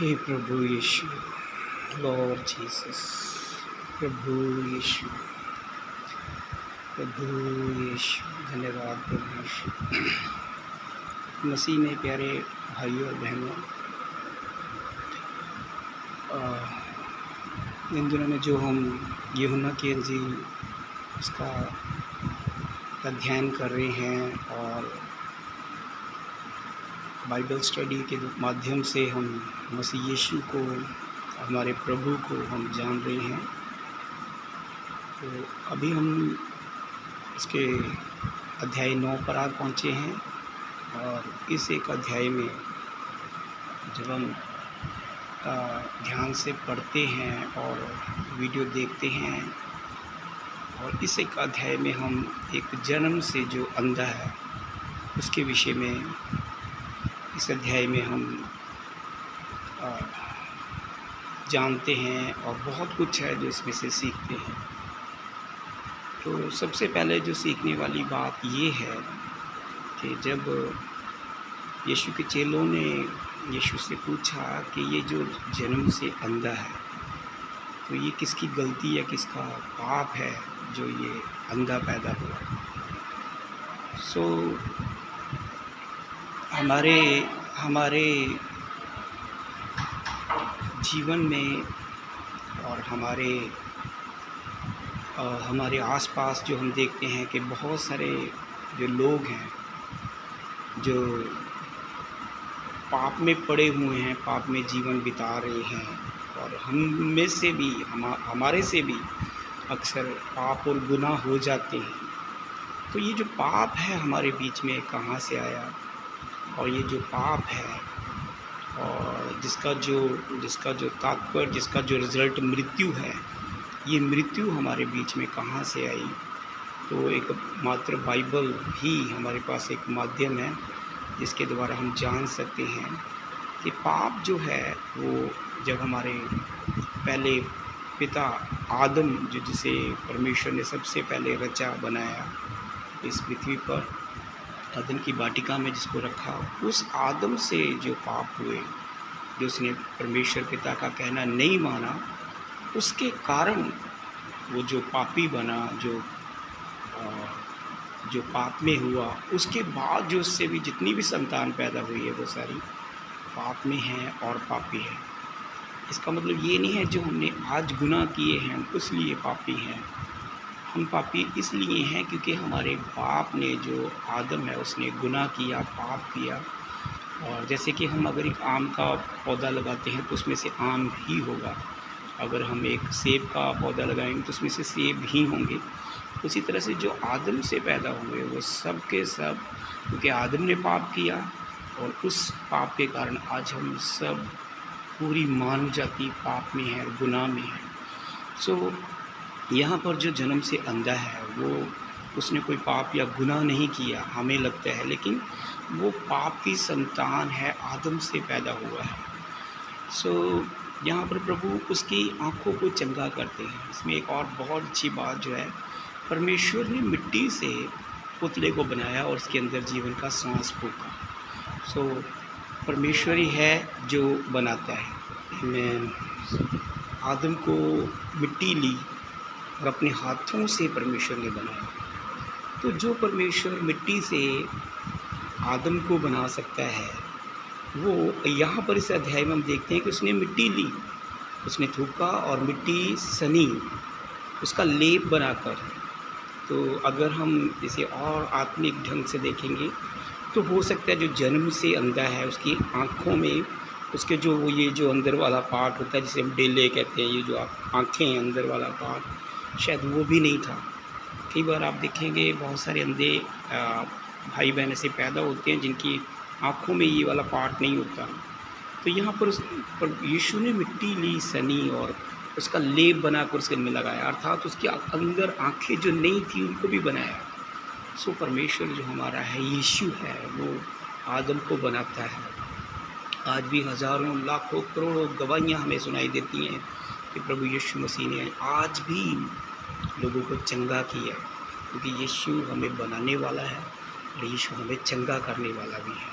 हे प्रभु यीशु, Lord Jesus, प्रभु यीशु, प्रभु यीशु, धन्यवाद प्रभु यीशु। मसीह में प्यारे भाइयों और बहनों, इन दिनों में जो हम यूहन्ना की इंजील उसका अध्ययन कर रहे हैं और बाइबल स्टडी के माध्यम से हम मसीह यीशु को, हमारे प्रभु को हम जान रहे हैं। तो अभी हम इसके अध्याय 9 पर आ पहुँचे हैं और इस एक अध्याय में जब हम ध्यान से पढ़ते हैं और वीडियो देखते हैं और इस एक अध्याय में हम एक जन्म से जो अंधा है उसके विषय में इस अध्याय में हम जानते हैं और बहुत कुछ है जो इसमें से सीखते हैं। तो सबसे पहले जो सीखने वाली बात ये है कि जब यीशु के चेलों ने यीशु से पूछा कि ये जो जन्म से अंधा है तो ये किसकी गलती या किसका पाप है जो ये अंधा पैदा हुआ। हमारे जीवन में और हमारे आसपास जो हम देखते हैं कि बहुत सारे जो लोग हैं जो पाप में पड़े हुए हैं, पाप में जीवन बिता रहे हैं और हमारे से भी अक्सर पाप और गुनाह हो जाते हैं। तो ये जो पाप है हमारे बीच में कहाँ से आया और ये जो पाप है और जिसका जो तात्पर्य, जिसका जो रिज़ल्ट मृत्यु है, ये मृत्यु हमारे बीच में कहाँ से आई। तो एक मात्र बाइबल ही हमारे पास एक माध्यम है जिसके द्वारा हम जान सकते हैं कि पाप जो है वो जब हमारे पहले पिता आदम जिसे परमेश्वर ने सबसे पहले रचा बनाया इस पृथ्वी पर, अदन की वाटिका में जिसको रखा, उस आदम से जो पाप हुए, जो उसने परमेश्वर पिता का कहना नहीं माना, उसके कारण वो जो पापी बना, जो पाप में हुआ, उसके बाद जो उससे भी जितनी भी संतान पैदा हुई है वो सारी पाप में हैं और पापी है। इसका मतलब ये नहीं है जो हमने आज गुनाह किए हैं हम इसलिए पापी हैं। हम पापी इसलिए हैं क्योंकि हमारे बाप ने, जो आदम है, उसने गुनाह किया, पाप किया। और जैसे कि हम अगर एक आम का पौधा लगाते हैं तो उसमें से आम ही होगा, अगर हम एक सेब का पौधा लगाएंगे तो उसमें से सेब ही होंगे। उसी तरह से जो आदम से पैदा हुए वो सब के सब, क्योंकि आदम ने पाप किया और उस पाप के कारण आज हम सब, पूरी मानव जाति पाप में है, गुनाह में है। यहाँ पर जो जन्म से अंधा है वो उसने कोई पाप या गुनाह नहीं किया हमें लगता है, लेकिन वो पाप की संतान है, आदम से पैदा हुआ है। यहाँ पर प्रभु उसकी आँखों को चंगा करते हैं। इसमें एक और बहुत अच्छी बात जो है, परमेश्वर ने मिट्टी से पुतले को बनाया और उसके अंदर जीवन का सांस फूंका। परमेश्वर ही है जो बनाता है। मैं आदम को मिट्टी ली और अपने हाथों से परमेश्वर ने बनाया। तो जो परमेश्वर मिट्टी से आदम को बना सकता है, वो यहाँ पर इस अध्याय में हम देखते हैं कि उसने मिट्टी ली, उसने थूका और मिट्टी सनी, उसका लेप बनाकर। तो अगर हम इसे और आत्मिक ढंग से देखेंगे तो हो सकता है जो जन्म से अंधा है उसकी आँखों में उसके ये जो अंदर वाला पार्ट होता है जिसे हम डेले कहते हैं, ये जो आँखें हैं, अंदर वाला पार्ट, शायद वो भी नहीं था। कई बार आप देखेंगे बहुत सारे अंधे भाई बहन ऐसे पैदा होते हैं जिनकी आँखों में ये वाला पार्ट नहीं होता। तो यहाँ पर यीशु ने मिट्टी ली, सनी और उसका लेप बनाकर उसके में लगाया, अर्थात उसके अंदर आँखें जो नहीं थी उनको भी बनाया। परमेश्वर जो हमारा है, यीशु है, वो आदम को बनाता है। आज भी हज़ारों, लाखों, करोड़ों गवाहियाँ हमें सुनाई देती हैं कि प्रभु यीशु मसीह ने आज भी लोगों को चंगा किया, क्योंकि यीशु हमें बनाने वाला है और यीशु हमें चंगा करने वाला भी है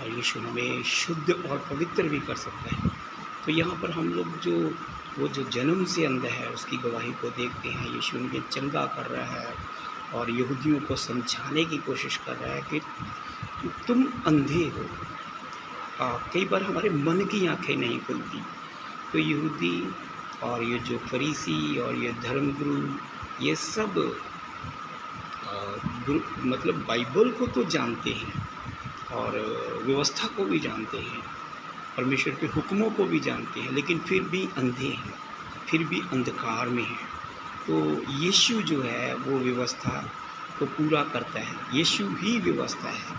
और यीशु हमें शुद्ध और पवित्र भी कर सकता है। तो यहाँ पर हम लोग जो वो जो जन्म से अंधा है उसकी गवाही को देखते हैं। यीशु उन्हें चंगा कर रहा है और यहूदियों को समझाने की कोशिश कर रहा है कि तुम अंधे हो। कई बार हमारे मन की आँखें नहीं खुलती। तो यहूदी और ये जो फरीसी और ये धर्मगुरु, ये सब मतलब बाइबल को तो जानते हैं और व्यवस्था को भी जानते हैं, परमेश्वर के हुक्मों को भी जानते हैं, लेकिन फिर भी अंधे हैं, फिर भी अंधकार में हैं। तो यीशु जो है वो व्यवस्था को पूरा करता है। यीशु ही व्यवस्था है,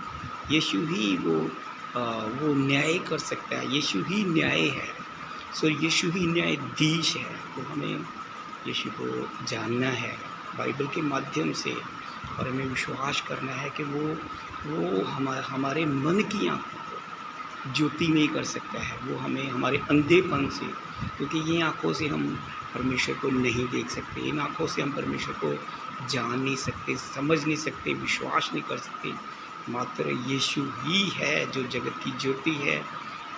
यीशु ही वो न्याय कर सकता है, यीशु ही न्याय है। सो यीशु ही न्यायाधीश है। तो हमें यीशु को जानना है बाइबल के माध्यम से और हमें विश्वास करना है कि वो हमारे मन की आँखों को ज्योति नहीं कर सकता है। वो हमें हमारे अंधेपन से, क्योंकि ये आँखों से हम परमेश्वर को नहीं देख सकते, इन आँखों से हम परमेश्वर को जान नहीं सकते, समझ नहीं सकते, विश्वास नहीं कर सकते। मात्र यीशु ही है जो जगत की ज्योति है,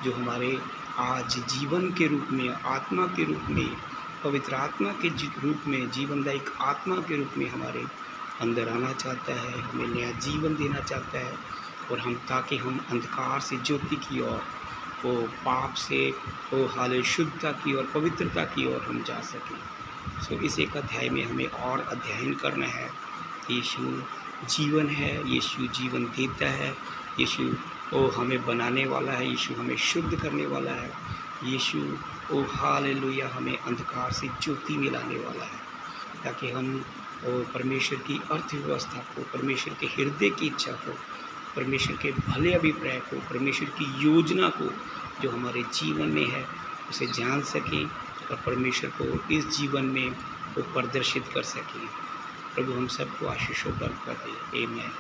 जो हमारे आज जीवन के रूप में, आत्मा के रूप में, पवित्र आत्मा के रूप में, जीवनदायक आत्मा के रूप में हमारे अंदर आना चाहता है, हमें नया जीवन देना चाहता है और ताकि हम अंधकार से ज्योति की ओर, वो पाप से वो हाल शुद्धता की और पवित्रता की ओर हम जा सकें। सो इस एक अध्याय में हमें और अध्ययन करना है। यीशु जीवन है, यीशु जीवन देता है, यीशु वो हमें बनाने वाला है, यीशु हमें शुद्ध करने वाला है, यीशु ओ हालेलुया हमें अंधकार से ज्योति में लाने वाला है, ताकि हम परमेश्वर की अर्थव्यवस्था को, परमेश्वर के हृदय की इच्छा को, परमेश्वर के भले अभिप्राय को, परमेश्वर की योजना को जो हमारे जीवन में है उसे जान सकें और परमेश्वर को इस जीवन में वो प्रदर्शित कर सकें। प्रभु हम सबको आशीष और बरकत दे। आमीन।